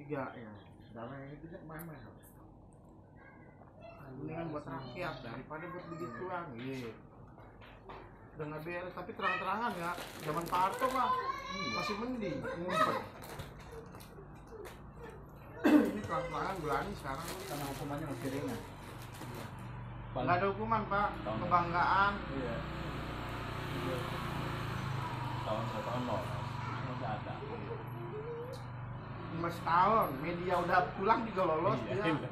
3 ya. Dana yang itu mana? Ini kan buat rakyat daripada buat begituan. Iya. Udah nggak beres tapi terang-terangan ya. Zaman Pak Harto mah masih mending ngumpet. Ini terang-terangan berani sekarang. Karena hukumannya masih ringan. Nggak ada hukuman Pak, kebanggaan. Iya. Tahun loh, masih ada. Masih tahun, media udah pulang juga lolos Iya. dia.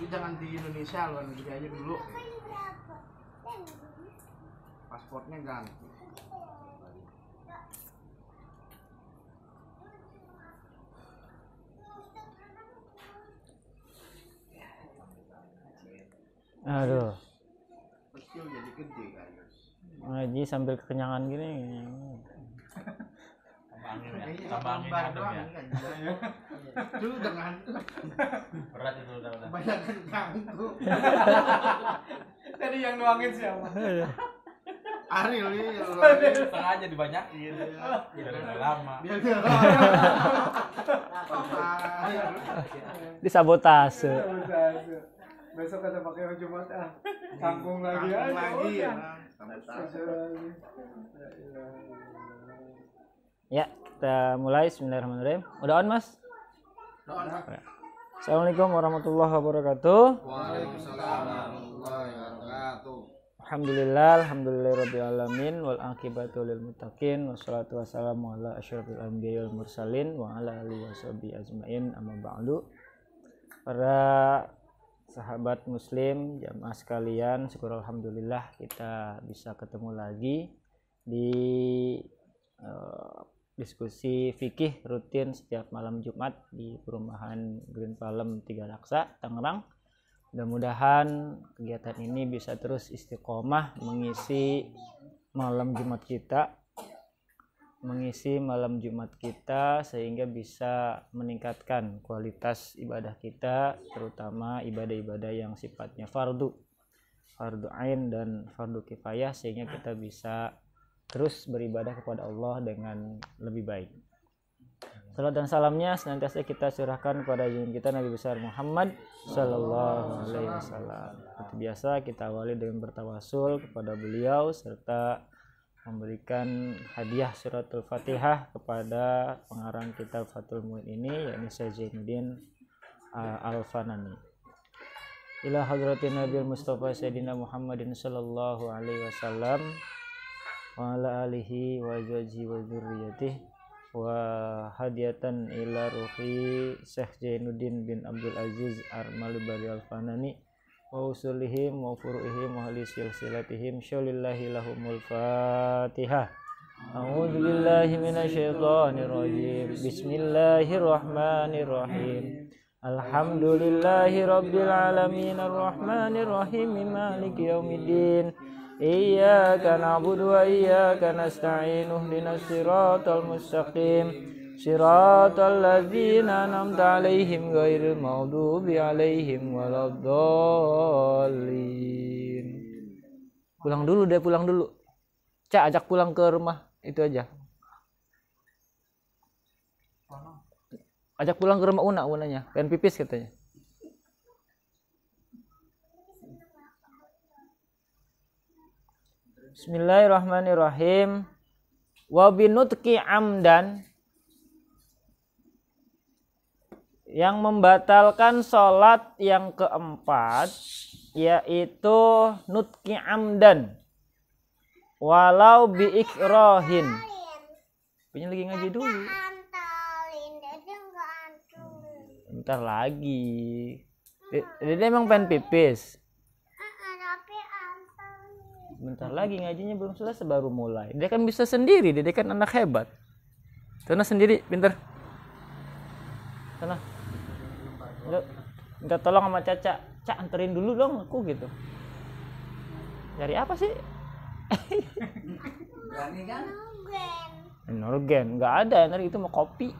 Dia jangan di Indonesia, luar negeri aja dulu. Pasportnya ganti. Aduh, Kecil jadi gede guys. ngaji sambil kekenyangan gini. Tambah angin adem ya. Itu dengan Berat itu udah. kebanyakan ganggu. Tadi yang nuangin siapa? Ariel nih, Sengaja dibanyakin. Biar nggak lama. biar dia Disabotase. Besok ada pakai baju Jumat tanggung lagi aja. lagi ya. Ya, kita mulai. Bismillahirrahmanirrahim. Udah on, Mas? Assalamualaikum warahmatullahi wabarakatuh. Waalaikumsalam warahmatullahi wabarakatuh. Alhamdulillahirabbil alamin wal aqibatu lil muttaqin wassalatu wassalamu ala asyrofil anbiya'i wal mursalin wa ala alihi washabihi ajmain amma ba'du. Para sahabat muslim, jamaah sekalian, syukur alhamdulillah kita bisa ketemu lagi di diskusi fikih rutin setiap malam Jumat di perumahan Green Palem 3 Laksa, Tangerang. Mudah-mudahan kegiatan ini bisa terus istiqomah mengisi malam Jumat kita, sehingga bisa meningkatkan kualitas ibadah kita, terutama ibadah-ibadah yang sifatnya fardu ain dan fardu kifayah, sehingga kita bisa terus beribadah kepada Allah dengan lebih baik. Salat dan salamnya senantiasa kita curahkan kepada junjungan kita Nabi besar Muhammad sallallahu alaihi wasallam. Seperti biasa kita awali dengan bertawasul kepada beliau serta memberikan hadiah suratul Fatihah kepada pengarang kitab Fathul Muin ini, yakni Syekh Zainuddin Al-Fanani. Ila hadratin Nabil Mustafa Sayyidina Muhammadin sallallahu alaihi wasallam wa ala alihi wa azwajihi wa dzurriyyatihi wa hadiyatan ila ruhi Syekh Zainuddin bin Abdul Aziz Al-Malibari Al-Fanani wa usulihim wa furu'ihim wa ahli silsilatihim syaulillahi lahumul fatihah. A'udzu billahi minasyaitonir rajim. Bismillahirrahmanirrahim. Alhamdulillahi rabbil alamin arrahmanir rahim maliki yaumiddin. Iyyaka na'budu wa iyyaka nasta'in ihdinas siratal mustaqim siratal ladzina an'amta 'alaihim ghairil maghdubi 'alaihim waladdallin. Pulang dulu. Cak, ajak pulang ke rumah itu aja. Ajak pulang ke rumah Unanya, pengen pipis katanya. Bismillahirrahmanirrahim. Wa binutqi amdan, yang membatalkan sholat yang keempat yaitu nutqi amdan walau bi ikrahin. Punya lagi ngaji dulu. Bentar lagi. Dia emang pengen pipis. Bentar lagi ngajinya belum selesai baru mulai. Dia kan bisa sendiri, dia kan anak hebat. Sana sendiri, pinter. Sana. Minta tolong sama Caca. Cak, anterin dulu dong aku gitu. Cari apa sih? Berani kan? Energen, nggak ada, energi itu mau kopi.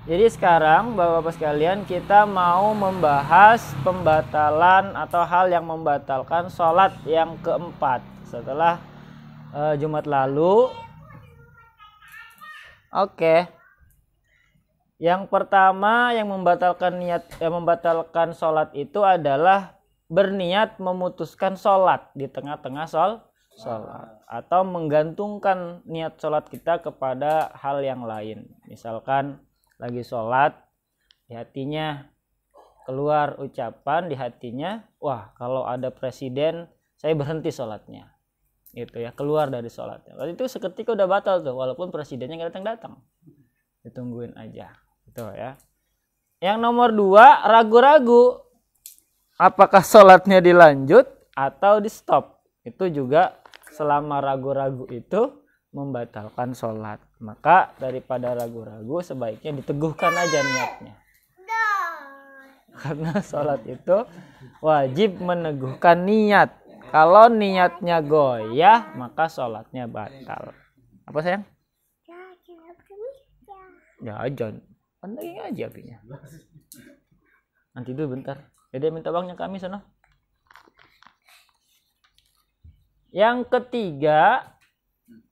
Jadi sekarang Bapak-Bapak sekalian, kita mau membahas pembatalan atau hal yang membatalkan sholat yang keempat setelah Jumat lalu. Oke, Yang pertama yang membatalkan sholat itu adalah berniat memutuskan sholat di tengah-tengah sholat atau menggantungkan niat sholat kita kepada hal yang lain. Misalkan lagi sholat, di hatinya keluar ucapan di hatinya, wah kalau ada presiden saya berhenti sholatnya, gitu ya, keluar dari sholatnya. Lalu itu seketika udah batal tuh, walaupun presidennya nggak datang, ditungguin aja, gitu ya. Yang nomor 2, ragu-ragu apakah sholatnya dilanjut atau di stop. Itu juga selama ragu-ragu itu membatalkan sholat. Maka daripada ragu-ragu sebaiknya diteguhkan aja niatnya. Karena sholat itu wajib meneguhkan niat. Kalau niatnya goyah maka sholatnya batal. Apa sayang? Jajan. Kan lagi ngaji apinya. Nanti dulu bentar. Dede minta uangnya kami sana. Yang ketiga,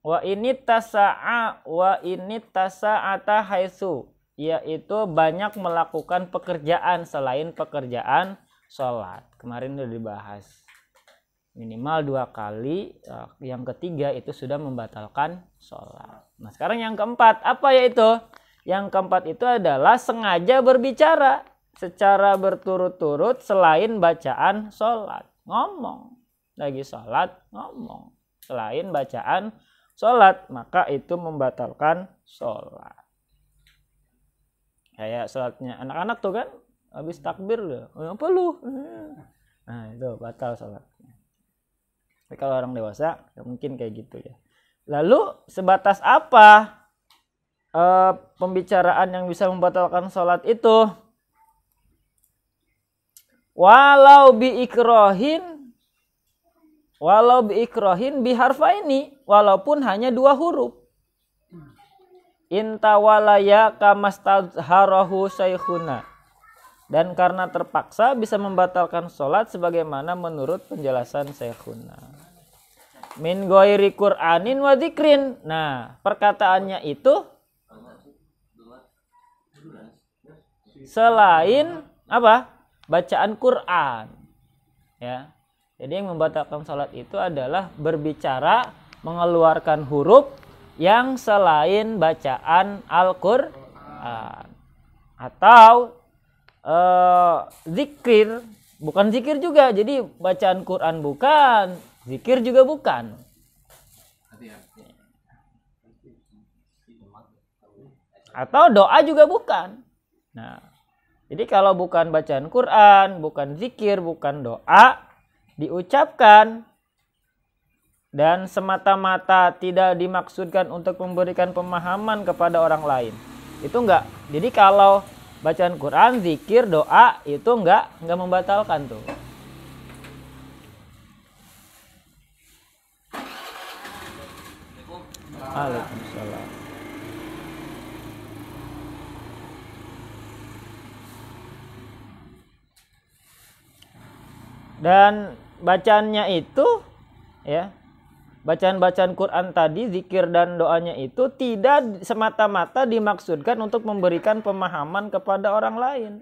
wa ini tasa'ata haitsu, yaitu banyak melakukan pekerjaan selain pekerjaan sholat. Kemarin udah dibahas. Minimal 2 kali. Yang ketiga itu sudah membatalkan sholat. Nah sekarang yang keempat, apa yaitu? Yang keempat itu adalah sengaja berbicara secara berturut-turut selain bacaan sholat. Ngomong. Lagi sholat, ngomong. Selain bacaan sholat, maka itu membatalkan sholat. Kayak sholatnya anak-anak tuh kan, habis takbir loh, apa lu? Nah itu batal sholatnya. Tapi kalau orang dewasa, ya mungkin kayak gitu ya. Lalu sebatas apa pembicaraan yang bisa membatalkan sholat itu? Walau biikrohin biharfaini, walaupun hanya 2 huruf. Intawalaya kamastadharahu saykhuna. Dan karena terpaksa bisa membatalkan sholat sebagaimana menurut penjelasan saykhuna. Min ghairi Qur'anin wa dzikrin. Nah, perkataannya itu selain apa? Bacaan Quran. Ya. Jadi yang membatalkan sholat itu adalah berbicara, mengeluarkan huruf yang selain bacaan Al-Quran. Atau zikir, bukan zikir juga. Jadi bacaan Quran bukan, zikir juga bukan. Atau doa juga bukan. Nah, jadi kalau bukan bacaan Quran, bukan zikir, bukan doa, diucapkan dan semata-mata tidak dimaksudkan untuk memberikan pemahaman kepada orang lain, itu enggak. Jadi kalau bacaan Quran, zikir, doa itu enggak membatalkan tuh. Waalaikumsalam. Dan bacaannya itu ya, bacaan-bacaan Quran tadi, zikir dan doanya itu tidak semata-mata dimaksudkan untuk memberikan pemahaman kepada orang lain.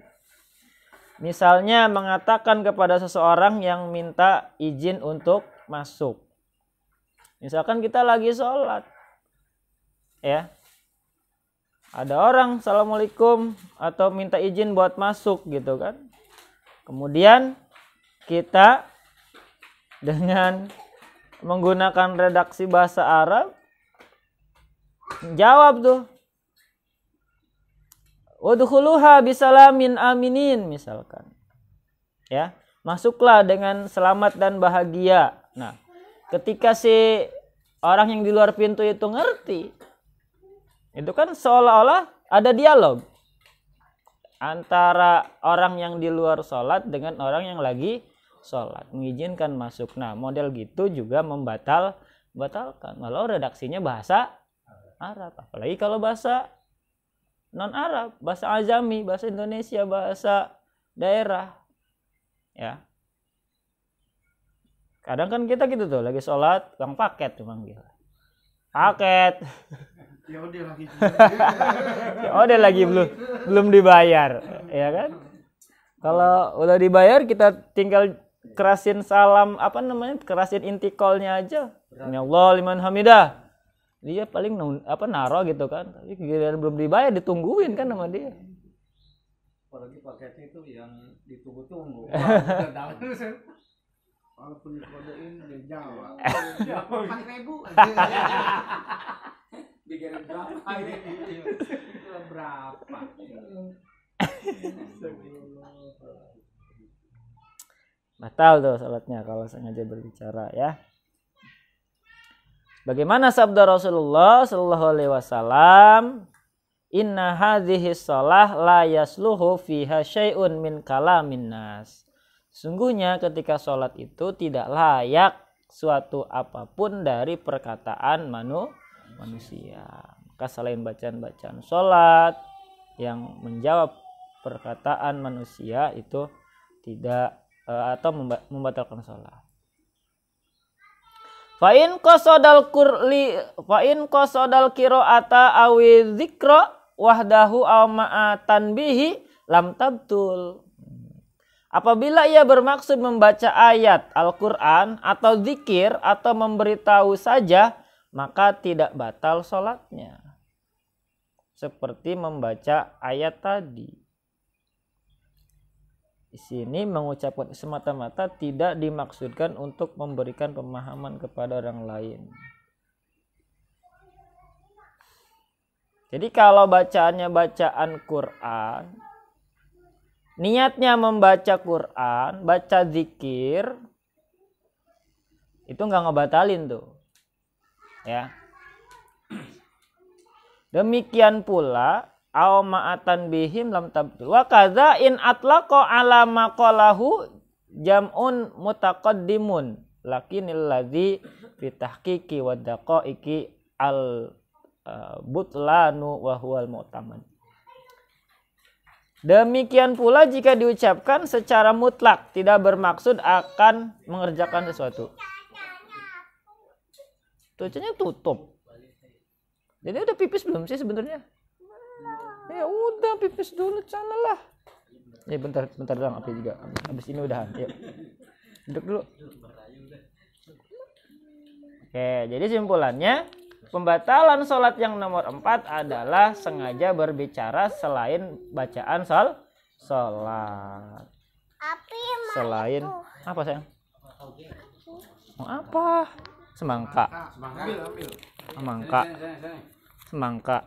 Misalnya mengatakan kepada seseorang yang minta izin untuk masuk. Misalkan kita lagi sholat. Ya. Ada orang assalamualaikum atau minta izin buat masuk gitu kan. Kemudian kita dengan menggunakan redaksi bahasa Arab jawab tuh, udkhuluha bisalamin aminin misalkan. Ya, masuklah dengan selamat dan bahagia. Nah, ketika si orang yang di luar pintu itu ngerti, itu kan seolah-olah ada dialog antara orang yang di luar sholat dengan orang yang lagi sholat, mengizinkan masuk. Nah, model gitu juga membatalkan. Walau redaksinya bahasa Arab, apalagi kalau bahasa non Arab, bahasa Azami, bahasa Indonesia, bahasa daerah. Ya. Kadang kan kita gitu tuh, lagi sholat, bang paket tuh manggil. Paket. Ya udah lagi. Oh, dia lagi belum dibayar, ya kan? Kalau udah dibayar kita tinggal kerasin salam kerasin intikolnya aja. Ya Allah liman hamidah. Dia paling naro gitu kan. Tapi giliran belum dibayar ditungguin kan sama dia. Apalagi paketnya itu yang ditunggu-tunggu. Walaupun dikodein dia Jawa. 4.000 dikirim berapa ini? Berapa? Batal tuh salatnya kalau sengaja berbicara ya. Bagaimana sabda Rasulullah sallallahu alaihi wasallam? Inna hadhihi shalah la yasluhu fiha syai'un min kalamin nas. Sungguhnya ketika sholat itu tidak layak suatu apapun dari perkataan manusia. Maka selain bacaan-bacaan sholat yang menjawab perkataan manusia itu tidak atau membatalkan sholat. Fa'in qasodal qira'ata awi dzikra wahdahu aw ma'atan bihi lam tabtul. Apabila ia bermaksud membaca ayat Al-Quran atau zikir atau memberitahu saja, maka tidak batal sholatnya. Seperti membaca ayat tadi. Di sini mengucapkan semata-mata tidak dimaksudkan untuk memberikan pemahaman kepada orang lain. Jadi kalau bacaannya bacaan Quran, niatnya membaca Quran, baca zikir, itu nggak ngebatalin tuh, ya. Demikian pula aw ma'atan bihim lam tabtul. Wa kadza in atlaqa ala maqalahu jam'un mutaqaddimun lakinil ladzi fi tahqiqi wa daqaiqi al butlanu wa huwal mu'tamad. Demikian pula jika diucapkan secara mutlak tidak bermaksud akan mengerjakan sesuatu. Tulisannya tutup. Jadi udah pipis belum sih sebenarnya? Ya udah pipis dulu sana lah. Ya bentar doang api juga. Habis ini udahan. Yuk. Duduk dulu. Oke, jadi simpulannya pembatalan sholat yang nomor 4 adalah sengaja berbicara selain bacaan sholat. Selain apa sayang? Mau apa? Semangka. Semangka. Semangka.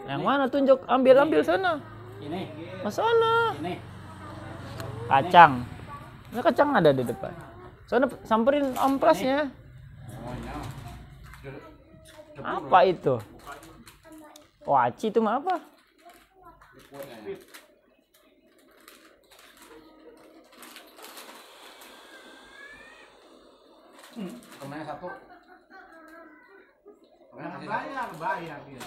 Yang mana tunjuk? Ambil sana. Ini. Mas sana. Ini. Kacang. Ini kacang ada di depan. Sana samperin amprasnya. Apa itu? Waci itu mah apa? Temennya satu. Bayar gitu.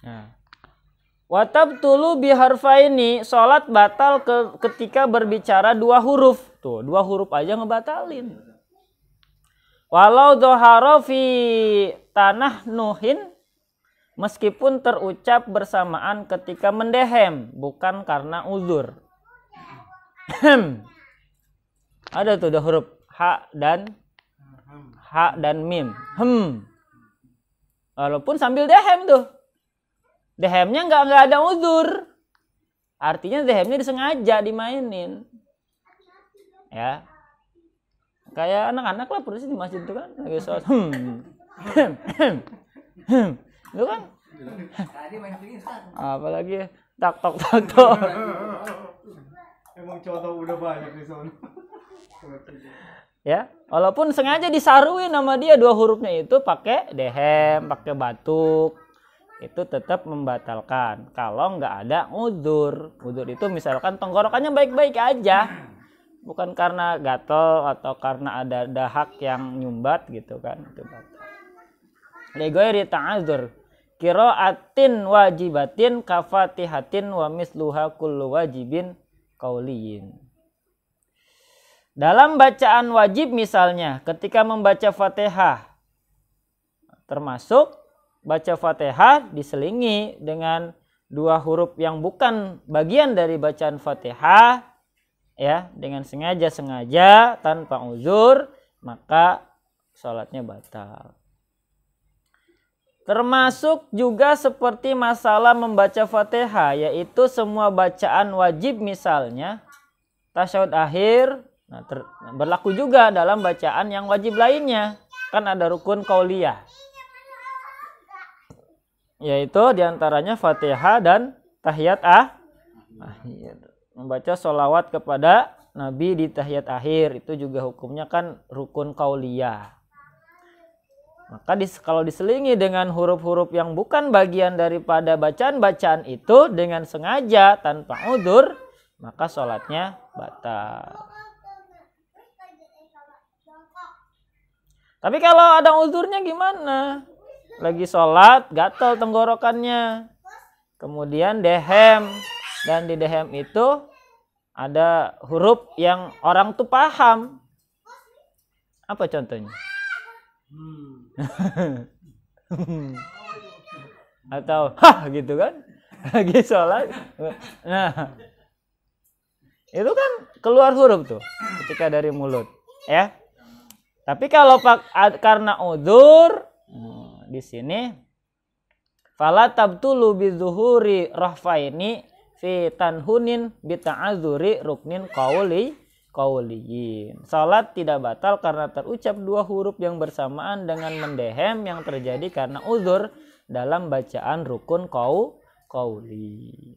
Nah. Watabtulu biharfaini, sholat batal ketika berbicara 2 huruf. Tuh, 2 huruf aja ngebatalin. Walau dhahara fi tanah nuhin, meskipun terucap bersamaan ketika mendehem, bukan karena uzur. Ada tuh 2 huruf ha dan mim. Walaupun sambil dehem tuh. Dehemnya nggak ada uzur, artinya dehemnya disengaja dimainin, ya. Kayak anak-anak lah persis di masjid itu kan lagi sholat, itu kan. Apalagi tak tok. Emang contoh udah banyak di sana. Ya, walaupun sengaja disaruin sama dia 2 hurufnya itu pakai dehem, pakai batuk. Itu tetap membatalkan kalau nggak ada uzur. Uzur itu misalkan tenggorokannya baik-baik aja, bukan karena gatel atau karena ada dahak yang nyumbat gitu kan, itu batal. Ligoiri ta'adzur, qiraatin wajibatin kafatihatin wa misluha kullu wajibin qauliyin. Dalam bacaan wajib misalnya ketika membaca Fatihah, termasuk baca Fatihah diselingi dengan dua huruf yang bukan bagian dari bacaan Fatihah, ya, dengan sengaja tanpa uzur, maka sholatnya batal. Termasuk juga seperti masalah membaca Fatihah, yaitu semua bacaan wajib misalnya tasyahud akhir, berlaku juga dalam bacaan yang wajib lainnya. Kan ada rukun qauliyah, yaitu diantaranya Fatihah dan tahiyat akhir. Membaca sholawat kepada Nabi di tahiyat akhir itu juga hukumnya kan rukun qauliyah. Maka kalau diselingi dengan huruf-huruf yang bukan bagian daripada bacaan-bacaan itu dengan sengaja tanpa udzur, maka sholatnya batal. Tapi kalau ada udzurnya gimana? Lagi sholat, gatal tenggorokannya. Kemudian dehem. Dan di dehem itu ada huruf yang orang tuh paham. Apa contohnya? Atau hah gitu kan? Lagi sholat. Nah, itu kan keluar huruf tuh ketika dari mulut, ya. Tapi kalau karena udzur, di sini fala tabtulu bizuhuri rahfaini fi tanhunin bita'adzuri ruknin qauliyin. Salat tidak batal karena terucap dua huruf yang bersamaan dengan mendehem yang terjadi karena uzur dalam bacaan rukun qauli.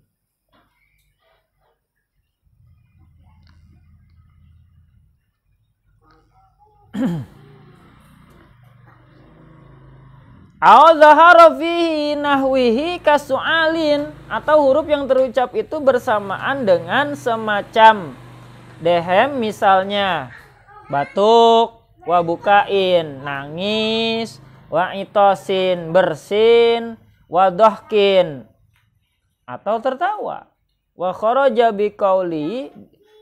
Au zahara fihi nahwihi kasu'alin, atau huruf yang terucap itu bersamaan dengan semacam dehem, misalnya batuk, wa bukain nangis, wa itosin bersin, wa dohkin atau tertawa, wa kharaja biqauli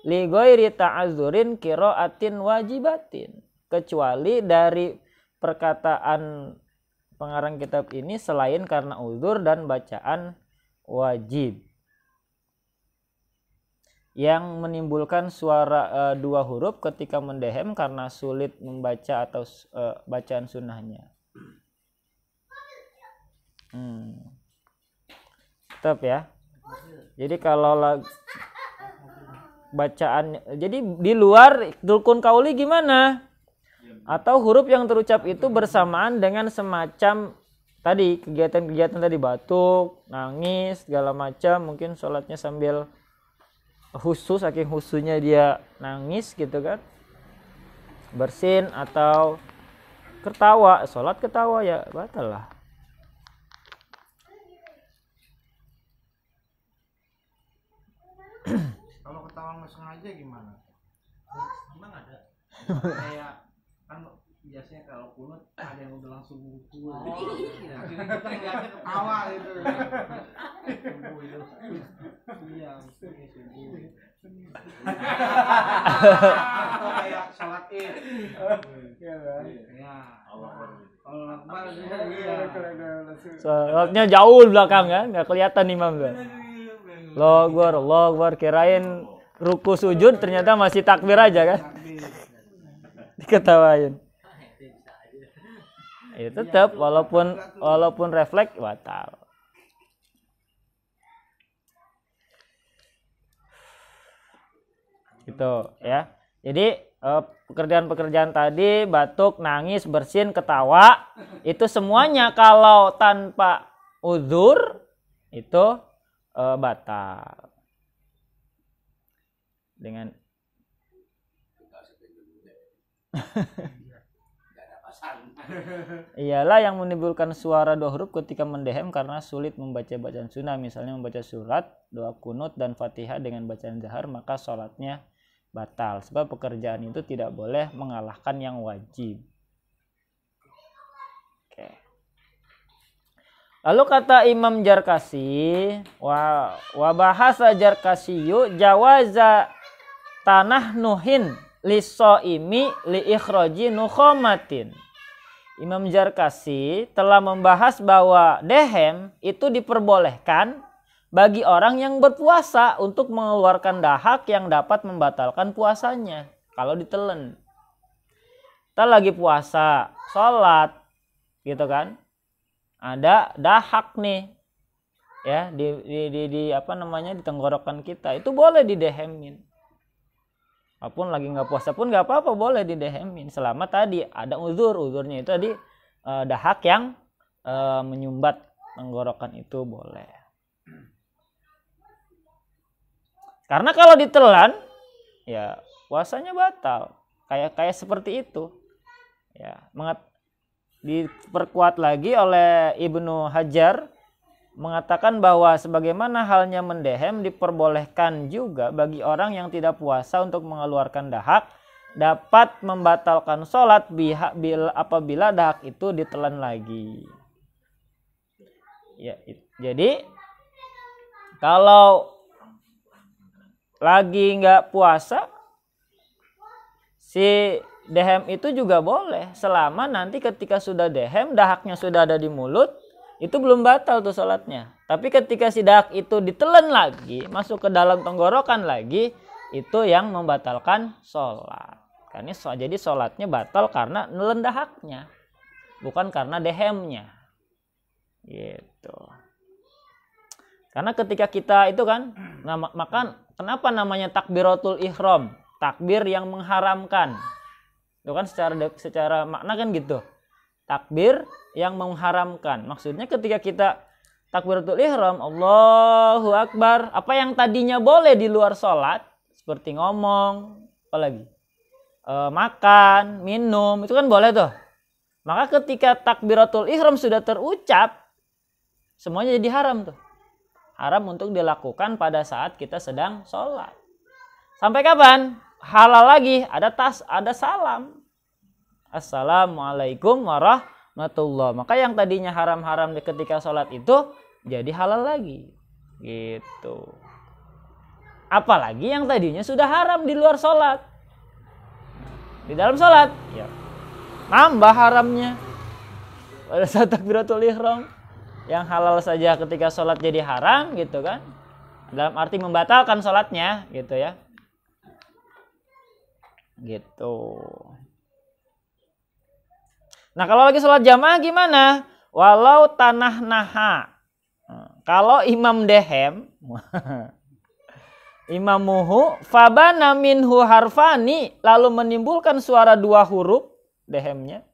li ghairi ta'azzurin qiraatin wajibatin, kecuali dari perkataan pengarang kitab ini selain karena uzur dan bacaan wajib yang menimbulkan suara dua huruf ketika mendehem karena sulit membaca atau bacaan sunnahnya. Tetap ya. Jadi kalau bacaan, jadi di luar rukun qauli gimana? Atau huruf yang terucap itu bersamaan dengan semacam tadi kegiatan-kegiatan tadi, batuk, nangis, segala macam, mungkin sholatnya sambil khusus, saking khususnya dia nangis gitu kan, bersin atau ketawa, sholat ketawa, ya batal lah. Kalau ketawa nggak sengaja gimana? Emang ada? Kayak kan biasanya kalau kunut ada yang udah langsung ngumpul. Iya. Jadi kita ngeliatnya ketawa gitu. Iya, subuh. Kayak sholat Id. Iya kan? Iya. Allah Akbar. Iya. Sholatnya jauh di belakang kan, nggak kelihatan imam tuh. Allahu Akbar, kirain ruku sujud ternyata masih takbir aja kan. Diketawain. Ya tetap walaupun refleks batal. Gitu ya. Jadi pekerjaan-pekerjaan tadi, batuk, nangis, bersin, ketawa, itu semuanya kalau tanpa uzur itu batal. Dengan iyalah yang menimbulkan suara dua huruf ketika mendehem karena sulit membaca bacaan sunnah, misalnya membaca surat, doa kunut, dan Fatihah dengan bacaan jahar, maka sholatnya batal. Sebab pekerjaan itu tidak boleh mengalahkan yang wajib. Oke. Lalu kata Imam Jarkasi, wa bahasa Jarkasiyu jawaza tanah nuhin lisoimi li ikhroji nukhomatin. Imam Jarkasi telah membahas bahwa dehem itu diperbolehkan bagi orang yang berpuasa untuk mengeluarkan dahak yang dapat membatalkan puasanya kalau ditelen. Kita lagi puasa, sholat, gitu kan? Ada dahak nih, ya di apa namanya di tenggorokan kita, itu boleh didehemin. Walaupun lagi nggak puasa pun nggak apa-apa, boleh didehemin selama tadi ada uzurnya itu tadi dahak yang menyumbat tenggorokan itu boleh. Karena kalau ditelan, ya puasanya batal. Kayak seperti itu. Ya, diperkuat lagi oleh Ibnu Hajar mengatakan bahwa sebagaimana halnya mendehem diperbolehkan juga bagi orang yang tidak puasa untuk mengeluarkan dahak dapat membatalkan sholat apabila dahak itu ditelan lagi. Ya, jadi kalau lagi nggak puasa si dehem itu juga boleh selama nanti ketika sudah dehem dahaknya sudah ada di mulut. Itu belum batal tuh sholatnya. Tapi ketika si dahak itu ditelan lagi, masuk ke dalam tenggorokan lagi, itu yang membatalkan sholat. Karena jadi sholatnya batal karena nelen dahaknya, bukan karena dehemnya. Gitu. Karena ketika kita itu kan, maka kenapa namanya takbiratul ihram? Takbir yang mengharamkan. Itu kan secara makna kan gitu. Takbir yang mengharamkan. Maksudnya ketika kita takbiratul ihram, Allahu Akbar, apa yang tadinya boleh di luar sholat, seperti ngomong, apalagi makan, minum, itu kan boleh tuh. Maka ketika takbiratul ihram sudah terucap, semuanya jadi haram tuh. Haram untuk dilakukan pada saat kita sedang sholat. Sampai kapan? Halal lagi, ada salam. Assalamualaikum warahmatullahi. Maka yang tadinya haram-haram ketika sholat itu jadi halal lagi. Gitu. Apalagi yang tadinya sudah haram di luar sholat. Di dalam sholat, ya nambah haramnya. Pada saat takbiratul ihram, yang halal saja ketika sholat jadi haram gitu kan. Dalam arti membatalkan sholatnya gitu ya. Gitu. Nah kalau lagi sholat jamaah gimana? Walau tanah naha. Kalau imam dehem, imamuhu fabana minhu harfani, lalu menimbulkan suara 2 huruf dehemnya.